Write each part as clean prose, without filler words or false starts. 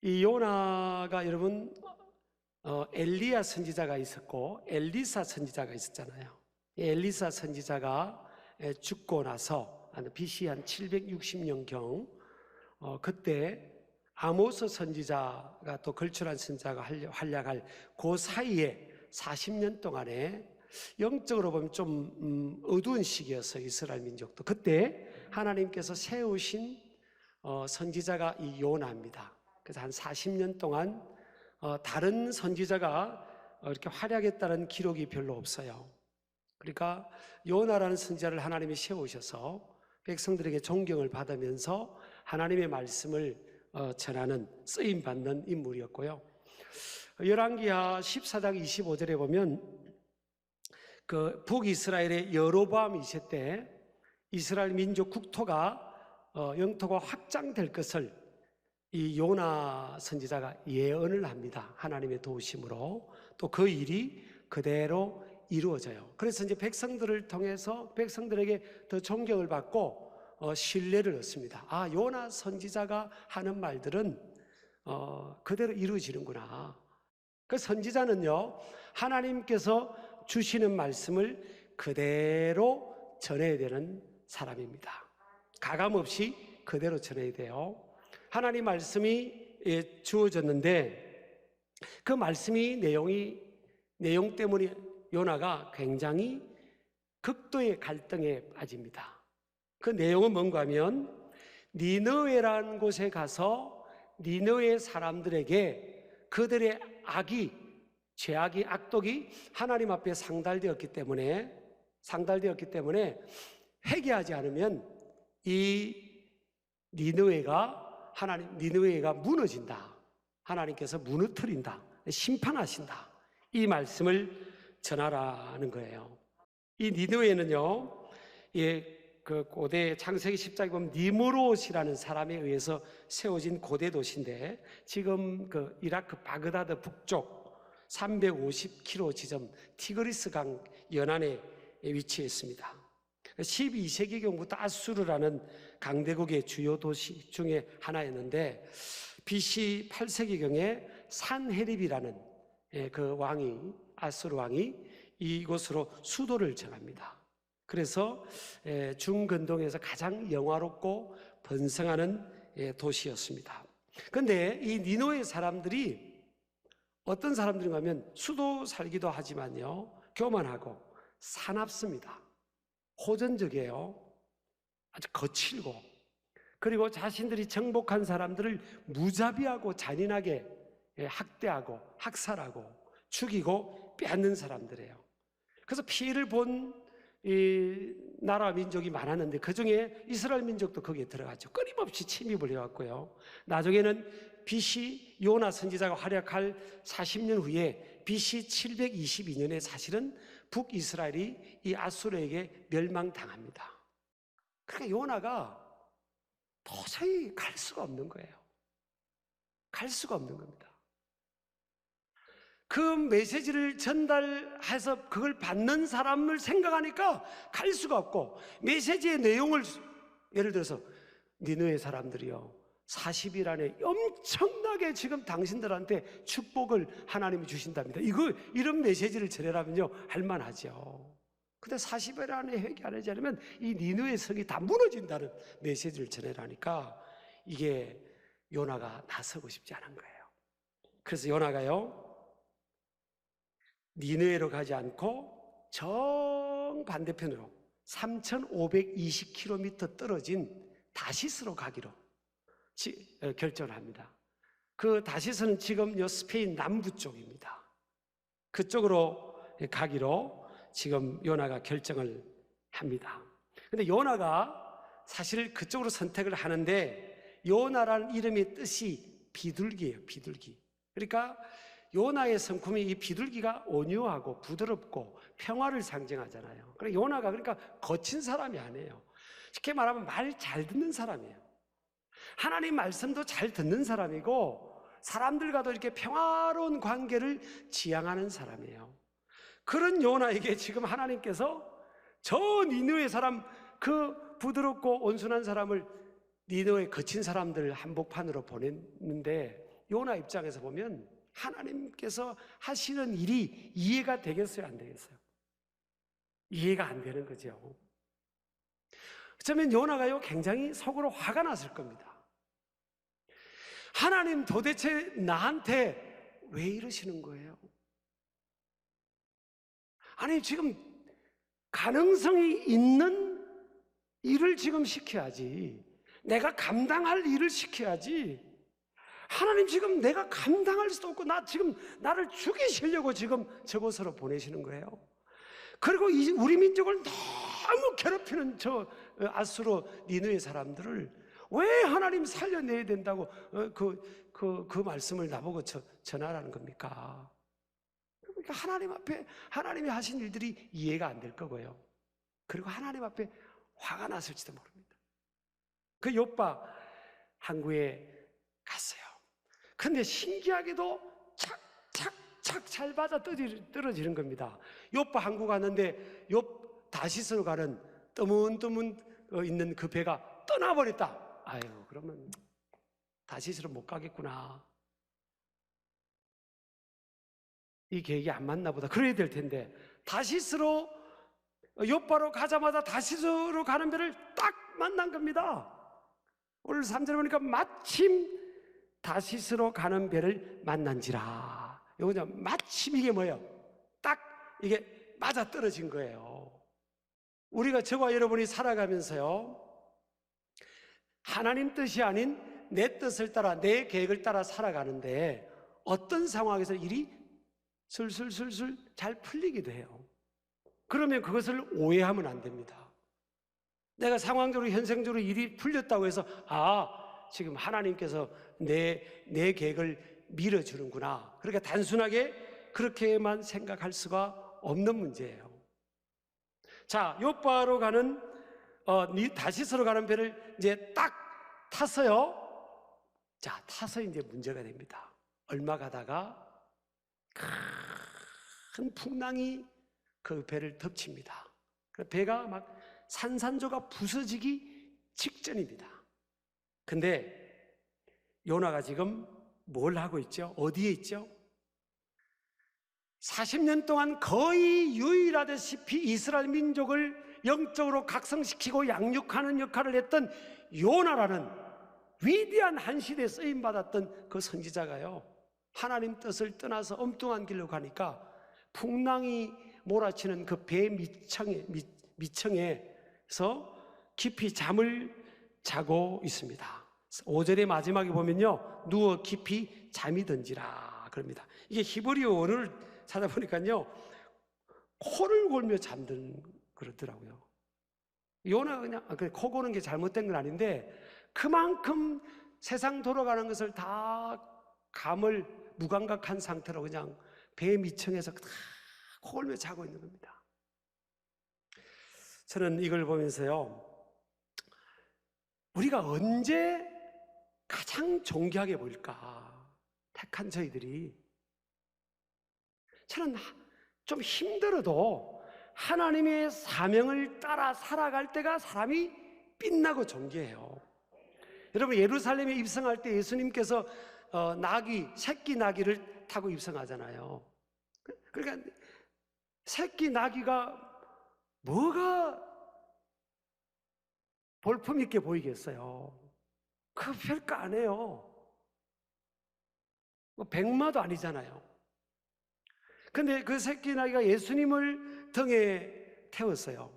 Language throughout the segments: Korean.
이 요나가 여러분 엘리야 선지자가 있었고 엘리사 선지자가 있었잖아요. 엘리사 선지자가 죽고 나서 BC 한 760년경 그때 아모스 선지자가 또 걸출한 선지자가 활약할 그 사이에 40년 동안에 영적으로 보면 좀 어두운 시기였어요. 이스라엘 민족도. 그때 하나님께서 세우신 선지자가 이 요나입니다. 그래서 한 40년 동안 다른 선지자가 이렇게 활약했다는 기록이 별로 없어요. 그러니까 요나라는 선지자를 하나님이 세우셔서 백성들에게 존경을 받으면서 하나님의 말씀을 전하는 쓰임받는 인물이었고요. 열왕기하 14장 25절에 보면 그 북이스라엘의 여로보암 2세 때 이스라엘 민족 국토가 영토가 확장될 것을 이 요나 선지자가 예언을 합니다. 하나님의 도우심으로. 또 그 일이 그대로 이루어져요. 그래서 이제 백성들을 통해서 백성들에게 더 존경을 받고 신뢰를 얻습니다. 아, 요나 선지자가 하는 말들은 그대로 이루어지는구나. 그 선지자는요, 하나님께서 주시는 말씀을 그대로 전해야 되는 사람입니다. 가감없이 그대로 전해야 돼요. 하나님 말씀이 주어졌는데 그 말씀이 내용 때문에 요나가 굉장히 극도의 갈등에 빠집니다. 그 내용은 뭔가 하면 니느웨라는 곳에 가서 니느웨 사람들에게 그들의 죄악이 악독이 하나님 앞에 상달되었기 때문에 회개하지 않으면 이 니느웨가 무너진다. 하나님께서 무너뜨린다. 심판하신다. 이 말씀을 전하라는 거예요. 이 니느웨는요, 그 고대 창세기 10장에 보면 니므롯이라는 사람에 의해서 세워진 고대 도시인데 지금 그 이라크 바그다드 북쪽 350km 지점 티그리스 강 연안에 위치해 있습니다. 12세기경부터 아수르라는 강대국의 주요 도시 중에 하나였는데 BC 8세기경에 산헤립이라는 그 아수르 왕이 이곳으로 수도를 정합니다. 그래서 중근동에서 가장 영화롭고 번성하는 도시였습니다. 그런데 이 니느웨 사람들이 어떤 사람들인가 하면 수도 살기도 하지만요, 교만하고 사납습니다. 호전적이에요. 아주 거칠고, 그리고 자신들이 정복한 사람들을 무자비하고 잔인하게 학대하고 학살하고 죽이고 빼앗는 사람들이에요. 그래서 피해를 본 이 나라 민족이 많았는데 그중에 이스라엘 민족도 거기에 들어갔죠. 끊임없이 침입을 해왔고요. 나중에는 BC 요나 선지자가 활약할 40년 후에 BC 722년에 사실은 북이스라엘이 이 아수르에게 멸망당합니다. 그러니까 요나가 도저히 갈 수가 없는 거예요. 갈 수가 없는 겁니다. 그 메시지를 전달해서 그걸 받는 사람을 생각하니까 갈 수가 없고, 메시지의 내용을 예를 들어서 니느웨 사람들이요 40일 안에 엄청나게 지금 당신들한테 축복을 하나님이 주신답니다. 이런 메시지를 전하라면요 할만하죠. 근데 40일 안에 회개 안 하지 않으면 이 니느웨 성이 다 무너진다는 메시지를 전하라니까 이게 요나가 나서고 싶지 않은 거예요. 그래서 요나가요 니느웨로 가지 않고 정반대편으로 3,520km 떨어진 다시스로 가기로 결정을 합니다. 그 다시스는 지금 스페인 남부 쪽입니다. 그쪽으로 가기로 지금 요나가 결정을 합니다. 근데 요나가 사실 그쪽으로 선택을 하는데 요나라는 이름의 뜻이 비둘기예요. 비둘기. 그러니까 요나의 성품이 이 비둘기가 온유하고 부드럽고 평화를 상징하잖아요. 그러니까 요나가 거친 사람이 아니에요. 쉽게 말하면 말 잘 듣는 사람이에요. 하나님 말씀도 잘 듣는 사람이고 사람들과도 이렇게 평화로운 관계를 지향하는 사람이에요. 그런 요나에게 지금 하나님께서 저 니느웨 사람, 그 부드럽고 온순한 사람을 니느웨 거친 사람들 한복판으로 보냈는데 요나 입장에서 보면 하나님께서 하시는 일이 이해가 되겠어요, 안 되겠어요? 이해가 안 되는 거죠. 어쩌면 요나가요 굉장히 속으로 화가 났을 겁니다. 하나님 도대체 나한테 왜 이러시는 거예요? 아니 지금 가능성이 있는 일을 지금 시켜야지, 내가 감당할 일을 시켜야지. 하나님 지금 내가 감당할 수도 없고 지금 나를 죽이시려고 지금 저곳으로 보내시는 거예요. 그리고 우리 민족을 너무 괴롭히는 저 아수르 니느웨 사람들을 왜 하나님 살려내야 된다고 그 말씀을 나보고 전하라는 겁니까? 그러니까 하나님 앞에 하나님이 하신 일들이 이해가 안 될 거고요. 그리고 하나님 앞에 화가 났을지도 모릅니다. 그 욥바 항구에 갔어요. 근데 신기하게도 착착착 잘 맞아 떨어지는 겁니다. 욥바 항구 갔는데 욥 다시스로 가는 뜨문뜨문 있는 그 배가 떠나버렸다. 아유, 그러면 다시스로 못 가겠구나. 이 계획이 안 맞나 보다. 그래야 될 텐데 다시스로 욥바로 가자마자 다시스로 가는 배를 딱 만난 겁니다. 오늘 3절에 보니까 마침 다시스로 가는 배를 만난지라. 이거죠. 마침 이게 뭐예요? 딱 이게 맞아 떨어진 거예요. 우리가 저와 여러분이 살아가면서요, 하나님 뜻이 아닌 내 뜻을 따라 내 계획을 따라 살아가는데 어떤 상황에서 일이 술술술술 잘 풀리기도 해요. 그러면 그것을 오해하면 안 됩니다. 내가 상황적으로 현생적으로 일이 풀렸다고 해서 지금 하나님께서 내 계획을 밀어주는구나, 그러니까 단순하게 그렇게만 생각할 수가 없는 문제예요. 자, 욥바로 가는 다시스로 가는 배를 이제 딱 탔어요. 자, 타서 이제 문제가 됩니다. 얼마 가다가 큰 풍랑이 그 배를 덮칩니다. 배가 막 산산조각 부서지기 직전입니다. 근데 요나가 지금 뭘 하고 있죠? 어디에 있죠? 40년 동안 거의 유일하다시피 이스라엘 민족을 영적으로 각성시키고 양육하는 역할을 했던 요나라는 위대한 한 시대에 쓰임받았던 그 선지자가요, 하나님 뜻을 떠나서 엉뚱한 길로 가니까 풍랑이 몰아치는 그 배 밑층에서 깊이 잠을 자고 있습니다. 5절의 마지막에 보면요, 누워 깊이 잠이 든지라 그럽니다. 이게 히브리어 원어를 찾아보니까요, 코를 골며 잠든 그렇더라고요. 요나 그냥 코 고는 게 잘못된 건 아닌데 그만큼 세상 돌아가는 것을 다 감을 무감각한 상태로 그냥 배 밑층에서 다 코 골며 자고 있는 겁니다. 저는 이걸 보면서요, 우리가 언제 가장 존귀하게 보일까? 택한 저희들이, 저는 좀 힘들어도 하나님의 사명을 따라 살아갈 때가 사람이 빛나고 존귀해요. 여러분, 예루살렘에 입성할 때 예수님께서 새끼 나귀를 타고 입성하잖아요. 그러니까 새끼 나귀가 뭐가 볼품 있게 보이겠어요? 그 별거 아니에요. 백마도 아니잖아요. 근데 그 새끼 나귀가 예수님을 등에 태웠어요.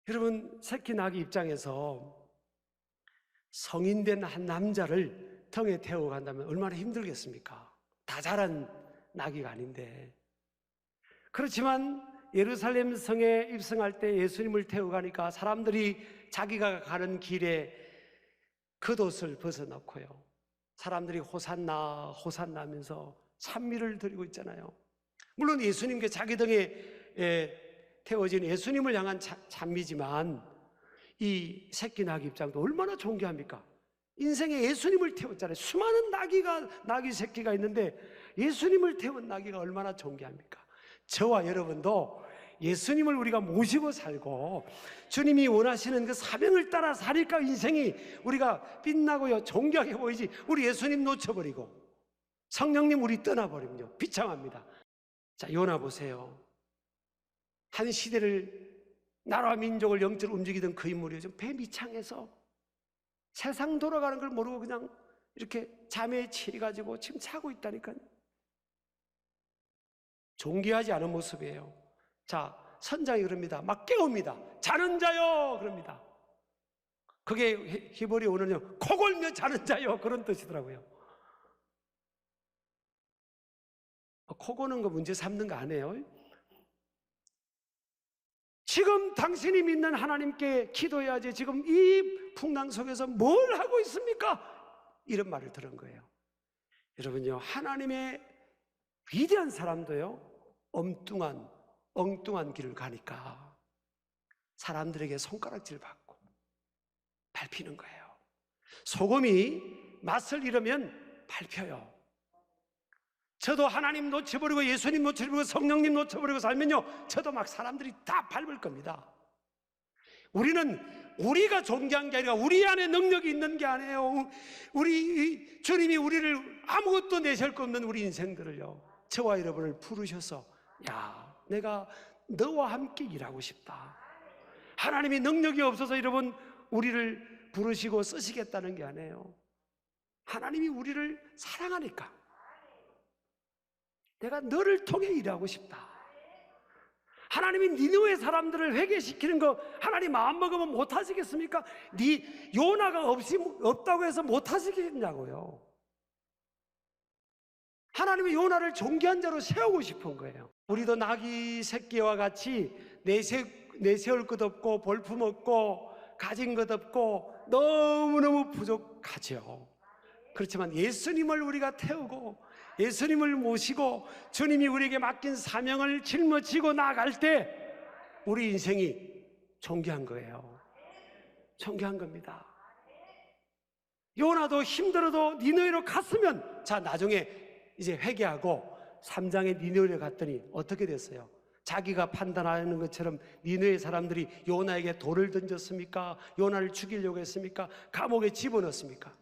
여러분, 새끼 나귀 입장에서 성인된 한 남자를 등에 태우고 간다면 얼마나 힘들겠습니까? 다 자란 나귀가 아닌데. 그렇지만 예루살렘 성에 입성할 때 예수님을 태우고 가니까 사람들이 자기가 가는 길에 겉옷을 벗어놓고요, 사람들이 호산나 호산나 하면서 찬미를 드리고 있잖아요. 물론 예수님께 자기 등에 태워진 예수님을 향한 찬미지만 이 새끼 나귀 입장도 얼마나 존귀합니까? 인생에 예수님을 태웠잖아요. 수많은 나귀 새끼가 있는데 예수님을 태운 나귀가 얼마나 존귀합니까? 저와 여러분도 예수님을 우리가 모시고 살고 주님이 원하시는 그 사명을 따라 사니까 인생이 우리가 빛나고요 존귀하게 보이지, 우리 예수님 놓쳐버리고 성령님 우리 떠나버리면요 비참합니다. 자, 요나 보세요. 한 시대를, 나라와 민족을 영적으로 움직이던 그 인물이요, 지금 배 밑창에서 세상 돌아가는 걸 모르고 그냥 이렇게 잠에 취해가지고 지금 자고 있다니까요. 존귀하지 않은 모습이에요. 자, 선장이 그럽니다. 막 깨웁니다. 자는 자요 그럽니다. 그게 히브리어로는요 코 골며 자는 자요 그런 뜻이더라고요. 코 고는 거 문제 삼는 거 아니에요. 지금 당신이 믿는 하나님께 기도해야지 지금 이 풍랑 속에서 뭘 하고 있습니까? 이런 말을 들은 거예요. 여러분요, 하나님의 위대한 사람도요 엉뚱한 길을 가니까 사람들에게 손가락질 받고 밟히는 거예요. 소금이 맛을 잃으면 밟혀요. 저도 하나님 놓쳐버리고 예수님 놓쳐버리고 성령님 놓쳐버리고 살면요 저도 막 사람들이 다 밟을 겁니다. 우리는 우리가 존귀한 게 아니라 우리 안에 능력이 있는 게 아니에요. 우리 주님이 우리를 아무것도 내실 거 없는 우리 인생들을요 저와 여러분을 부르셔서, 야, 내가 너와 함께 일하고 싶다. 하나님이 능력이 없어서 여러분 우리를 부르시고 쓰시겠다는 게 아니에요. 하나님이 우리를 사랑하니까 내가 너를 통해 일하고 싶다. 하나님이 니느웨 사람들을 회개시키는 거 하나님 마음먹으면 못하시겠습니까? 요나가 없다고 해서 못하시겠냐고요. 하나님이 요나를 존귀한 자로 세우고 싶은 거예요. 우리도 나귀 새끼와 같이 내세울 것 없고 볼품 없고 가진 것 없고 너무너무 부족하죠. 그렇지만 예수님을 우리가 태우고 예수님을 모시고 주님이 우리에게 맡긴 사명을 짊어지고 나아갈 때 우리 인생이 존귀한 거예요. 존귀한 겁니다. 요나도 힘들어도 니느웨로 갔으면, 자, 나중에 이제 회개하고 3장에 니느웨로 갔더니 어떻게 됐어요? 자기가 판단하는 것처럼 니느웨 사람들이 요나에게 돌을 던졌습니까? 요나를 죽이려고 했습니까? 감옥에 집어넣습니까?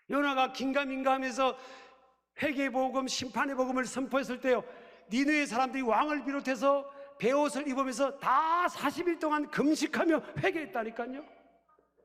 요나가 긴가민가 하면서 회개의 복음, 심판의 복음을 선포했을 때요 니느웨 사람들이 왕을 비롯해서 베옷을 입으면서 다 40일 동안 금식하며 회개했다니까요.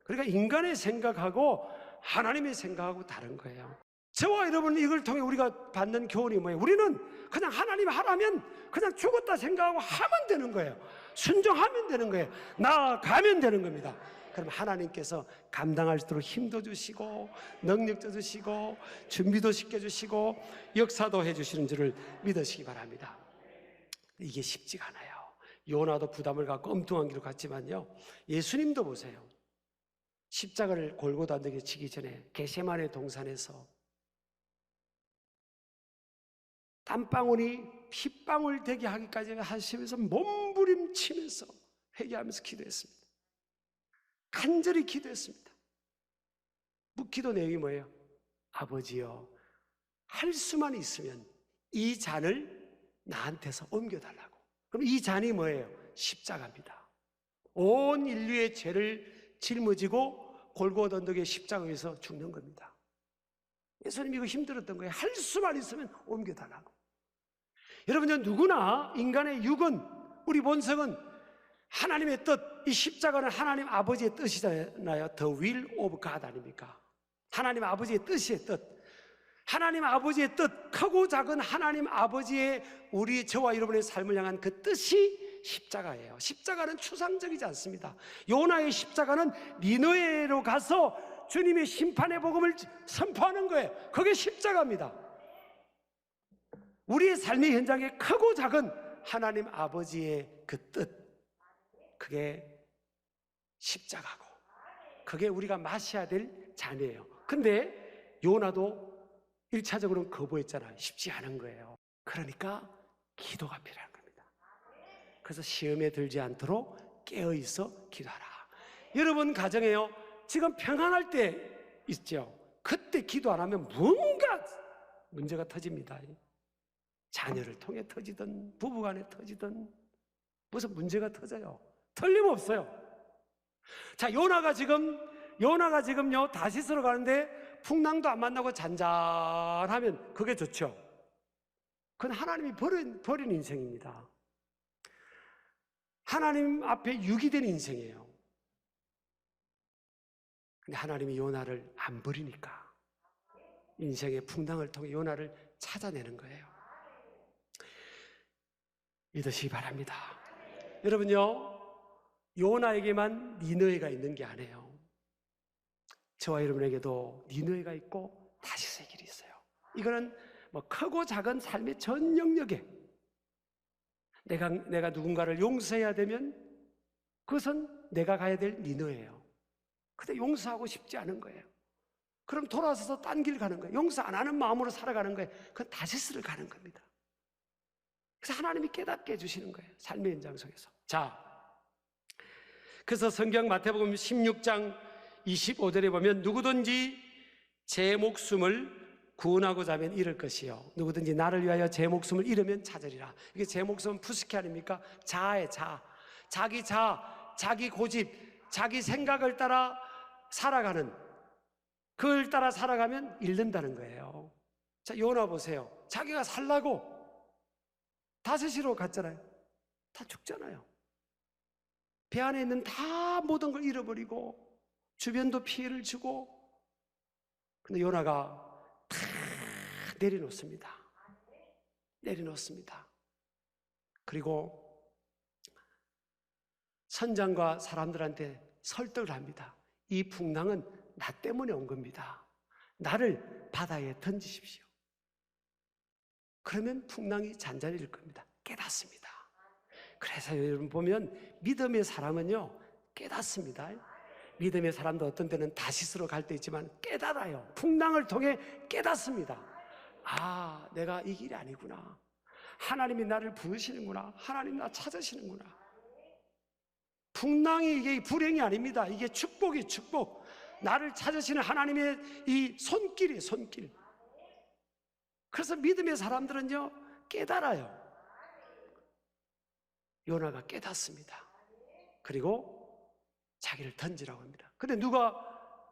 그러니까 인간의 생각하고 하나님의 생각하고 다른 거예요. 저와 여러분 이걸 통해 우리가 받는 교훈이 뭐예요? 우리는 그냥 하나님 하라면 그냥 죽었다 생각하고 하면 되는 거예요. 순종하면 되는 거예요. 나아가면 되는 겁니다. 그럼 하나님께서 감당할 수 있도록 힘도 주시고 능력도 주시고 준비도 시켜주시고 역사도 해주시는 줄을 믿으시기 바랍니다. 이게 쉽지가 않아요. 요나도 부담을 갖고 엉뚱한 길을 갔지만요, 예수님도 보세요. 십자가를 골고다 언덕에 지기 전에 겟세마네 동산에서 땀방울이 핏방울 되게 하기까지 하시면서 몸부림치면서 회개하면서 기도했습니다. 간절히 기도했습니다. 기도 내용이 뭐예요? 아버지여, 할 수만 있으면 이 잔을 나한테서 옮겨달라고. 그럼 이 잔이 뭐예요? 십자가입니다. 온 인류의 죄를 짊어지고 골고다 언덕의 십자가에서 죽는 겁니다. 예수님이 이거 힘들었던 거예요. 할 수만 있으면 옮겨달라고. 여러분, 누구나 인간의 육은, 우리 본성은 하나님의 뜻, 이 십자가는 하나님 아버지의 뜻이잖아요. The will of God 아닙니까? 하나님 아버지의 뜻이의 뜻. 하나님 아버지의 뜻, 크고 작은 하나님 아버지의 저와 여러분의 삶을 향한 그 뜻이 십자가예요. 십자가는 추상적이지 않습니다. 요나의 십자가는 니느웨로 가서 주님의 심판의 복음을 선포하는 거예요. 그게 십자가입니다. 우리의 삶의 현장에 크고 작은 하나님 아버지의 그 뜻, 그게 십자가고 그게 우리가 마셔야 될 잔이에요. 근데 요나도 1차적으로는 거부했잖아요. 쉽지 않은 거예요. 그러니까 기도가 필요한 겁니다. 그래서 시험에 들지 않도록 깨어있어 기도하라. 여러분 가정에요, 지금 평안할 때 있죠. 그때 기도 안 하면 뭔가 문제가 터집니다. 자녀를 통해 터지든 부부간에 터지든 무슨 문제가 터져요. 틀림없어요. 자, 요나가 지금요 다시스로 가는데 풍랑도 안 만나고 잔잔하면 그게 좋죠. 그건 하나님이 버린 인생입니다. 하나님 앞에 유기된 인생이에요. 근데 하나님이 요나를 안 버리니까 인생의 풍랑을 통해 요나를 찾아내는 거예요. 믿으시기 바랍니다. 여러분요, 요나에게만 니느웨가 있는 게 아니에요. 저와 여러분에게도 니느웨가 있고 다시스의 길이 있어요. 이거는 뭐 크고 작은 삶의 전 영역에 내가 누군가를 용서해야 되면 그것은 내가 가야 될 니느웨예요. 근데 용서하고 싶지 않은 거예요. 그럼 돌아서서 딴 길 가는 거예요. 용서 안 하는 마음으로 살아가는 거예요. 그건 다시스를 가는 겁니다. 그래서 하나님이 깨닫게 해주시는 거예요. 삶의 현장 속에서. 자, 그래서 성경 마태복음 16장 25절에 보면 누구든지 제 목숨을 구원하고자 하면 잃을 것이요 누구든지 나를 위하여 제 목숨을 잃으면 찾으리라. 이게 제 목숨은 푸스키 아닙니까? 자아의 자, 자기 고집, 자기 생각을 따라 살아가는, 그걸 따라 살아가면 잃는다는 거예요. 자, 요나 보세요. 자기가 살라고 다시스로 갔잖아요. 다 죽잖아요. 배 안에 있는 다 모든 걸 잃어버리고 주변도 피해를 주고, 근데 요나가 다 내려놓습니다. 그리고 선장과 사람들한테 설득을 합니다. 이 풍랑은 나 때문에 온 겁니다. 나를 바다에 던지십시오. 그러면 풍랑이 잔잔해질 겁니다. 깨닫습니다. 그래서 여러분 보면 믿음의 사람은요 깨닫습니다. 믿음의 사람도 어떤 때는 다시스로 갈 때 있지만 깨달아요. 풍랑을 통해 깨닫습니다. 아, 내가 이 길이 아니구나. 하나님이 나를 부르시는구나. 하나님 나 찾으시는구나. 풍랑이 이게 불행이 아닙니다. 이게 축복이 축복. 나를 찾으시는 하나님의 이 손길이에요. 손길. 그래서 믿음의 사람들은요 깨달아요. 요나가 깨닫습니다. 그리고 자기를 던지라고 합니다. 근데 누가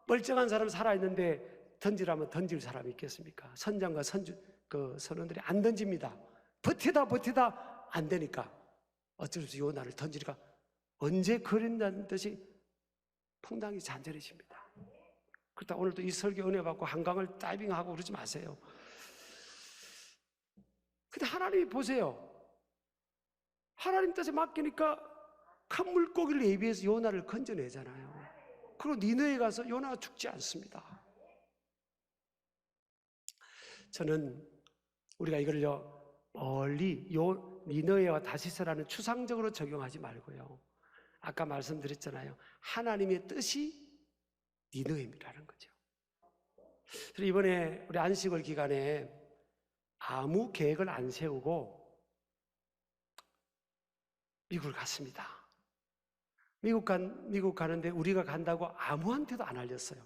멀쩡한 사람 살아있는데 던지라면 던질 사람이 있겠습니까? 선장과 선원들이 안 던집니다. 버티다 안 되니까 어쩔 수 없이 요나를 던지니까 언제 그린다는 듯이 풍랑이 잔잔해집니다. 그렇다 오늘도 이 설교 은혜 받고 한강을 다이빙하고 그러지 마세요. 근데 하나님이 보세요. 하나님 뜻에 맡기니까 큰 물고기를 예비해서 요나를 건져내잖아요. 그리고 니느웨에 가서 요나가 죽지 않습니다. 저는 우리가 이걸요 멀리 니느웨와 다시스라는 추상적으로 적용하지 말고요, 아까 말씀드렸잖아요. 하나님의 뜻이 니느웨라는 거죠. 그래서 이번에 우리 안식월 기간에 아무 계획을 안 세우고 미국을 갔습니다. 미국 가는데 우리가 간다고 아무한테도 안 알렸어요.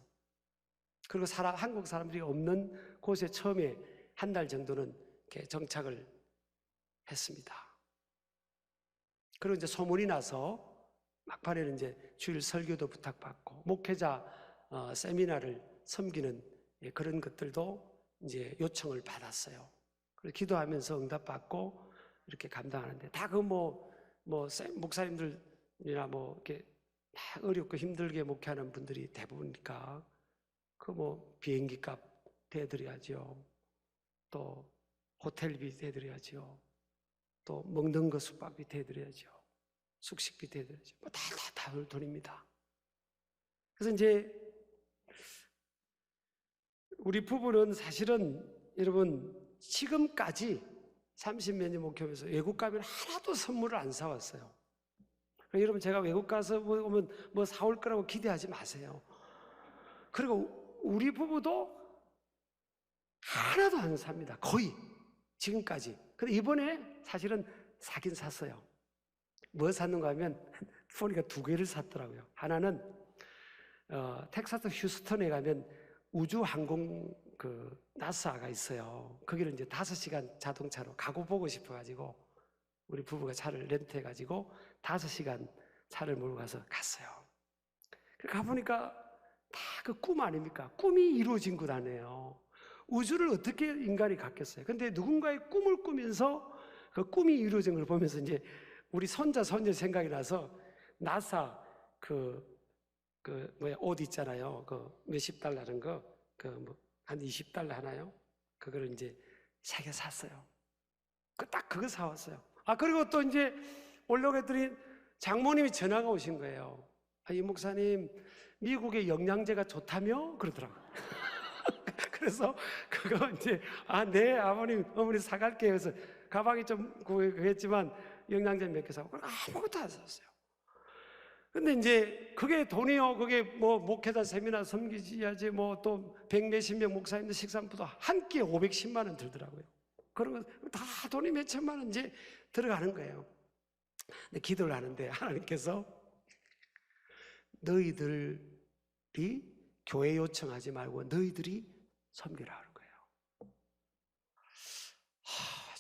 그리고 한국 사람들이 없는 곳에 처음에 한 달 정도는 이렇게 정착을 했습니다. 그리고 이제 소문이 나서 막판에는 이제 주일 설교도 부탁받고 목회자 세미나를 섬기는 그런 것들도 이제 요청을 받았어요. 그래서 기도하면서 응답받고 이렇게 감당하는데 다 그 목사님들이나 이렇게 다 어렵고 힘들게 목회하는 분들이 대부분이니까 비행기 값 대드려야죠. 또 호텔비 대드려야죠. 또 먹는 거 숙박비 대드려야죠. 숙식비 대드려야죠. 다 돈입니다. 그래서 이제 우리 부부는 사실은 여러분 지금까지 30몇 년 목회하면서 외국 가면 하나도 선물을 안 사왔어요. 여러분 제가 외국 가서 오면 사올 거라고 기대하지 마세요. 그리고 우리 부부도 하나도 안 삽니다. 거의 지금까지. 근데 이번에 사실은 사긴 샀어요. 뭐 샀는가 하면 보니까 2개를 샀더라고요. 하나는 텍사스 휴스턴에 가면 우주항공 나사가 있어요. 거기를 이제 5시간 자동차로 가고 보고 싶어가지고 우리 부부가 차를 렌트해가지고 5시간 차를 몰고 가서 갔어요. 가보니까 다 그 꿈 아닙니까? 꿈이 이루어진 것 아니에요. 우주를 어떻게 인간이 갖겠어요? 근데 누군가의 꿈을 꾸면서 그 꿈이 이루어진 걸 보면서 이제 우리 손자, 손녀 생각이 나서 나사 옷 있잖아요. 그 몇십 달러 하는 거, 한 20달러 하나요? 그거를 이제 3개 샀어요. 딱 그거 사왔어요. 그리고 또 이제 올려고 했더니 장모님이 전화가 오신 거예요. 이 목사님, 미국의 영양제가 좋다며? 그러더라고요. 그래서 그거 이제, 네, 어머니 사갈게요. 그래서 가방이 좀 구했지만 영양제 몇 개 사고, 아무것도 안 샀어요. 근데 이제 그게 돈이요. 그게 뭐 목회자 세미나 섬기지야지 뭐 또 100몇십 명 목사님들 식사부도 한 끼에 510만 원 들더라고요. 그런 거 다 돈이 몇 천만 원 이제 들어가는 거예요. 근데 기도를 하는데 하나님께서 너희들이 교회 요청하지 말고 너희들이 섬기라 하는 거예요.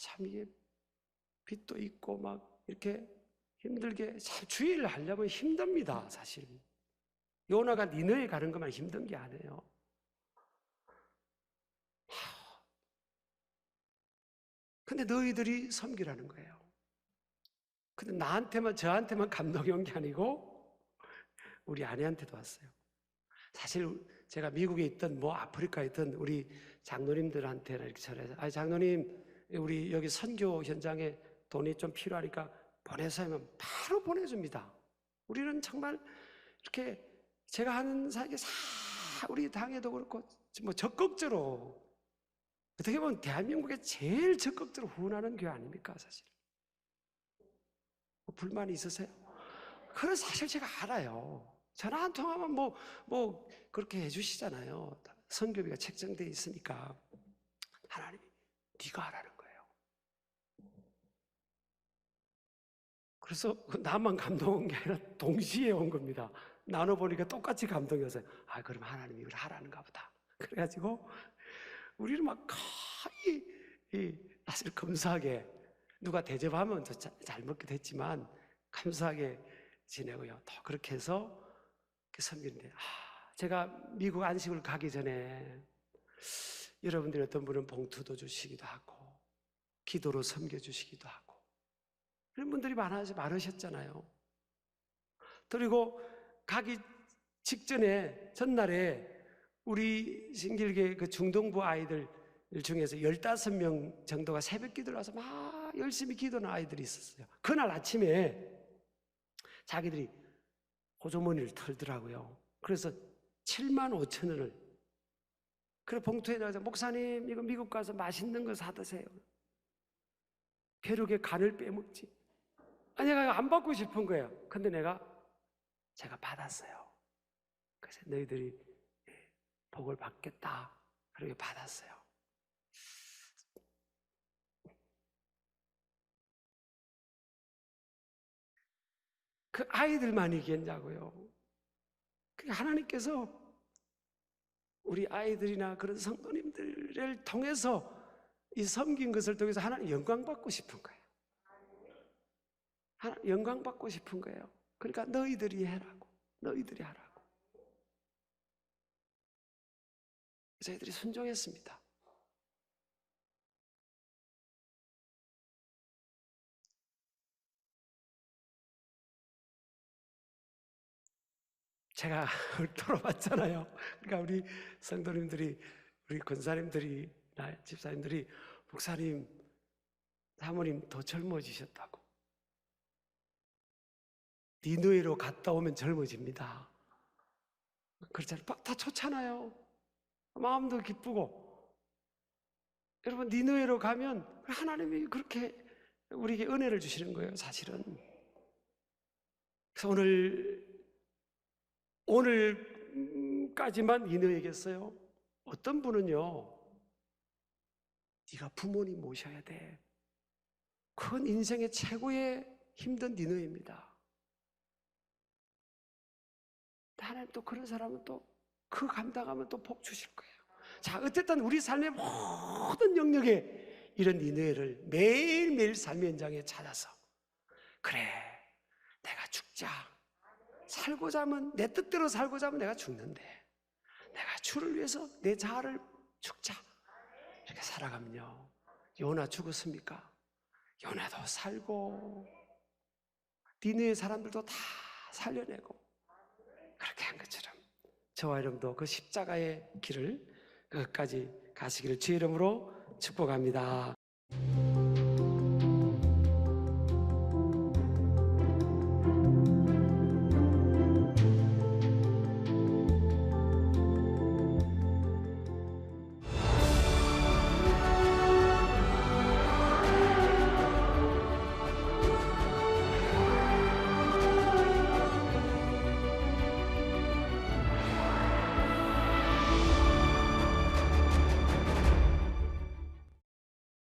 참 이게 빚도 있고 막 이렇게 힘들게 참 주의를 하려면 힘듭니다. 사실 요나가 니느웨 가는 것만 힘든 게 아니에요. 근데 너희들이 섬기라는 거예요. 근데 저한테만 감동이 온 게 아니고 우리 아내한테도 왔어요. 사실 제가 미국에 있던 아프리카에 있던 우리 장로님들한테는 이렇게 전해서 장로님 우리 여기 선교 현장에 돈이 좀 필요하니까 보내서 하면 바로 보내줍니다. 우리는 정말 이렇게 제가 하는 사역에 우리 당에도 그렇고 적극적으로 어떻게 보면 대한민국에 제일 적극적으로 후원하는 교회 아닙니까 사실? 불만이 있으세요? 그래서 사실 제가 알아요. 전화 한 통화만 그렇게 해주시잖아요. 선교비가 책정되어 있으니까. 하나님이 네가 하라는 거예요. 그래서 나만 감동 온 게 아니라 동시에 온 겁니다. 나눠보니까 똑같이 감동이 왔어요. 그럼 하나님이 이걸 하라는가 보다. 그래가지고 우리는 막 거의 사실 감사하게 누가 대접하면 더 잘 먹기도 했지만 감사하게 지내고요. 또 그렇게 해서 섬기는데 제가 미국 안식을 가기 전에 여러분들이 어떤 분은 봉투도 주시기도 하고 기도로 섬겨주시기도 하고 그런 분들이 많으셨잖아요. 그리고 가기 직전에 전날에 우리 신길계 그 중동부 아이들 중에서 15명 정도가 새벽 기도를 와서 막 열심히 기도하는 아이들이 있었어요. 그날 아침에 자기들이 호주머니를 털더라고요. 그래서 7만 5천 원을 그래 봉투에 넣어서 목사님 이거 미국 가서 맛있는 거 사드세요. 벼룩의 간을 빼먹지. 내가 안 받고 싶은 거예요. 근데 제가 받았어요. 그래서 너희들이 복을 받겠다. 그렇게 받았어요. 그 아이들만 이겼냐고요. 하나님께서 우리 아이들이나 그런 성도님들을 통해서 이 섬긴 것을 통해서 하나님 영광 받고 싶은 거예요. 하나님 영광 받고 싶은 거예요. 그러니까 너희들이 해라고, 너희들이 하라고. 저희들이 순종했습니다. 제가 돌아봤잖아요. 그러니까 우리 성도님들이, 우리 권사님들이, 집사님들이 목사님, 사모님 더 젊어지셨다고. 니느웨로 갔다 오면 젊어집니다. 그렇잖아요. 다 좋잖아요. 마음도 기쁘고. 여러분 니느웨로 가면 하나님이 그렇게 우리에게 은혜를 주시는 거예요. 사실은. 그래서 오늘까지만 니느웨겠어요. 어떤 분은요, 네가 부모님 모셔야 돼. 그건 인생의 최고의 힘든 니느웨입니다. 하나님 또 그런 사람은 또 그 감당하면 또 복 주실 거예요. 자, 어쨌든 우리 삶의 모든 영역에 이런 니느웨를 매일매일 삶의 현장에 찾아서 그래, 내가 죽자. 살고자 하면, 내 뜻대로 살고자 하면 내가 죽는데, 내가 주를 위해서 내 자아를 죽자. 이렇게 살아가면요, 요나 죽었습니까? 요나도 살고 니느웨 사람들도 다 살려내고 그렇게 한 것처럼 저와 여러분도 그 십자가의 길을 끝까지 가시기를 주의 이름으로 축복합니다.